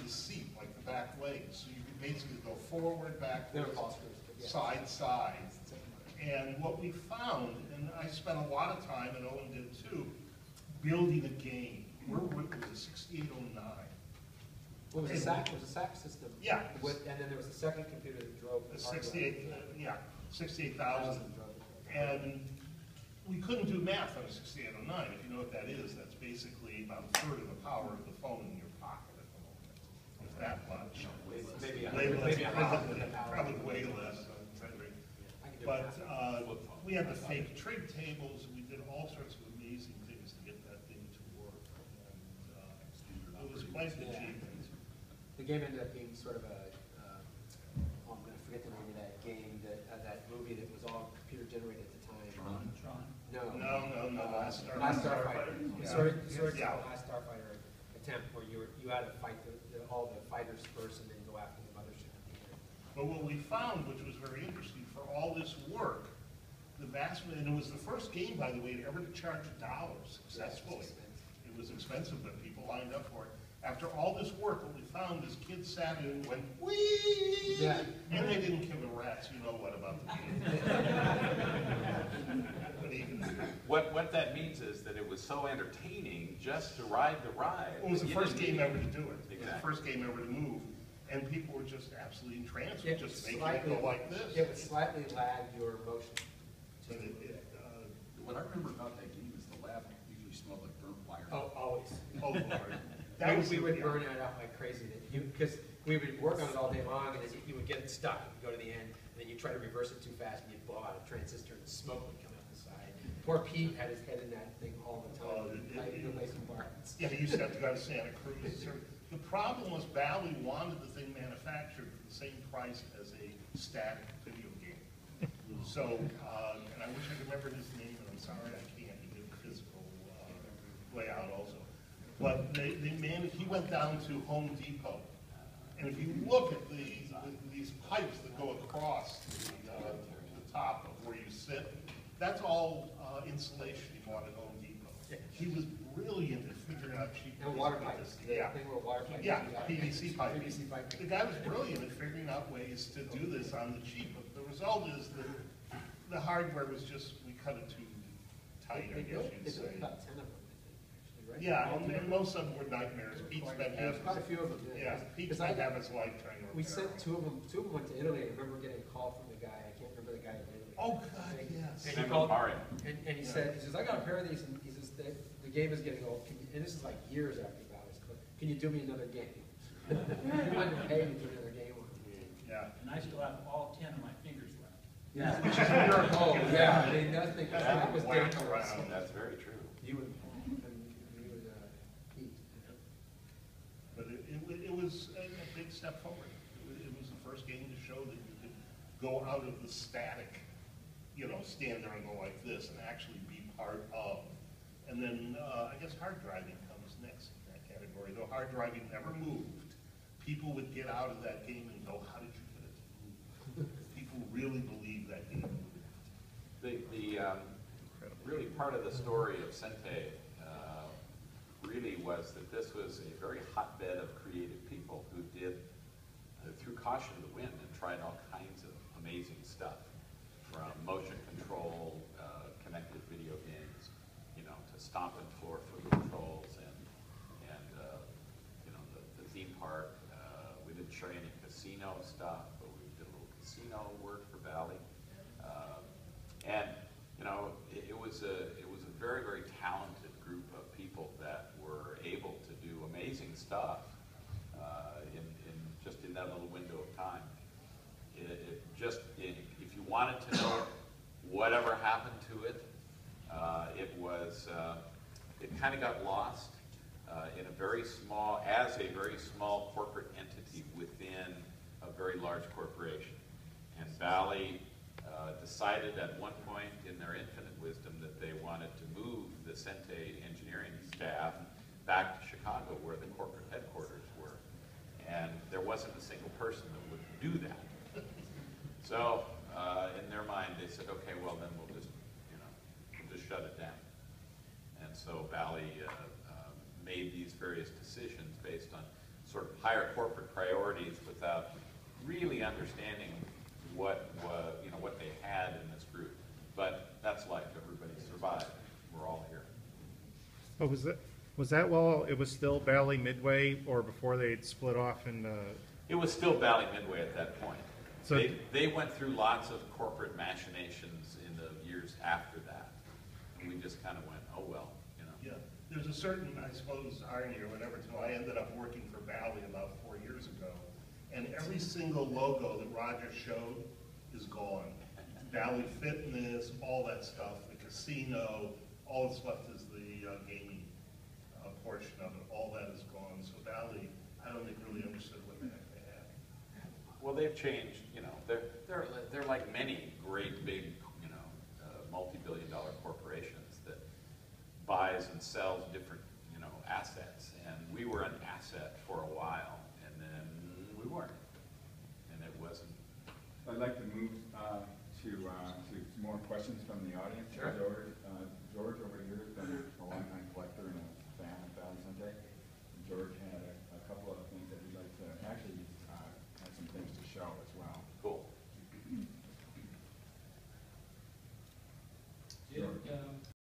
the seat, like the back legs. So you could basically go forward, backwards, side, side. And what we found, and I spent a lot of time, and Owen did too, building a game. It was a 6809. Well, it was a SAC system. Yeah. And then there was a second computer that drove the 68,000. And we couldn't do math on a 6809. If you know what that is, that's basically about a third of the power of the phone in your pocket at the moment. If that much. Probably way less. But we had the fake trig tables, and we did all sorts of amazing things to get that thing to work. And it was quite the achievement. The game ended up being sort of a, I'm going to forget the name of that game, that movie that was all computer generated at the time. Tron? No. Last Starfighter. Yeah. Sort of Last Starfighter attempt where you had to fight all the fighters first and then go after the mothership. But what we found, which was very interesting, for all this work, the vast, and it was the first game, by the way, ever to charge $1 successfully. It was expensive, but people lined up for it. After all this work, what we found is kids sat in and went, whee! Yeah. And they didn't give a rat's you know what about the game. What that means is that it was so entertaining just to ride the ride. It was the first game ever to do it. Exactly. It was the first game ever to move. And people were just absolutely entranced with just making slightly, it go like this. It would slightly lag your motion. But What I remember about that game is the lab usually smelled like burnt wire. Oh, always. oh, Lord. We would burn it out like crazy. Because we would work on it all day long, and then you would get it stuck. You go to the end, and then you try to reverse it too fast, and you'd blow out a transistor, and smoke would come out the side. Poor Pete had his head in that thing all the time. Yeah, he used to have to go to Santa Cruz. The problem was Bally wanted the thing manufactured for the same price as a static video game. So, and I wish I could remember his name, and I'm sorry I can't. He did physical layout also. But they managed, he went down to Home Depot. And if you look at these pipes that go across the top of where you sit, that's all insulation he wanted at Home Depot. He was brilliant at figuring out cheap And water pipes. Yeah. Water pipes. Yeah, PVC pipe. PVC pipe. The guy was brilliant at figuring out ways to do this on the cheap. But the result is that the hardware was just, we cut it too tight, I guess you'd say. About 10 of them, I think, actually, right? Yeah, and most of them were nightmares. Pete spent half quite a few of them. Yeah, Pete spent half his life trying to repair We sent them. two of them went to Italy. I remember getting a call from the guy. I can't remember the guy in Italy. Oh, God, yes. And he called, and he said, I got a pair of these, and he says, the game is getting old. And this is like years after Bally's clip. Can you do me another game? He wanted to pay me to do another game on it. Yeah. And I still have all 10 of my fingers left. Yeah, which is a miracle. Yeah, I mean, that was Whack dangerous. around. That's very true. You would eat. But it was a big step forward. It was the first game to show that you could go out of the static, stand there and go like this and actually be part of. And then I guess hard driving comes next in that category. Though hard driving never moved, people would get out of that game and go, how did you get it to move? People really believe that game moved. Really part of the story of Sente really was that this was a very hotbed of creative people who did, threw caution to the wind and tried all kinds of amazing stuff, from motion control, connected video games, to stomp and floor foot controls, and the theme park. We didn't show you any casino stuff, but we did a little casino work for Valley, and it was a very, very talented group of people that were able to do amazing stuff in that little window of time. If you wanted to know whatever happened to it, it kind of got lost in a very small corporate entity within a very large corporation. And Valley decided at one point in their infinite wisdom that they wanted to move the Sente engineering staff back to Chicago, where the corporate headquarters were. And there wasn't a single person that would do that. So in their mind, they said, okay, well then we'll just shut it down. And so Valley made these various decisions based on sort of higher corporate priorities without really understanding what they had in this group. But that's life. Everybody survived. We're all here. Oh, was that while it was still Valley Midway, or before they'd split off and? It was still Valley Midway at that point. So they went through lots of corporate machinations in the years after that. And we just kind of went, oh well, you know. Yeah, there's a certain, I suppose, irony or whatever, too. I ended up working for Valley about 4 years ago, and every single logo that Roger showed is gone. Valley Fitness, all that stuff, the casino, all that's left is the gaming portion of it. All that is gone. So Valley, I don't think really understood what the heck they had. Well, they've changed. You know, they're like many great big, you know, multi-billion-dollar corporations that buys and sells different, you know, assets. And we were an asset for a while, and then we weren't, and it wasn't. I'd like to move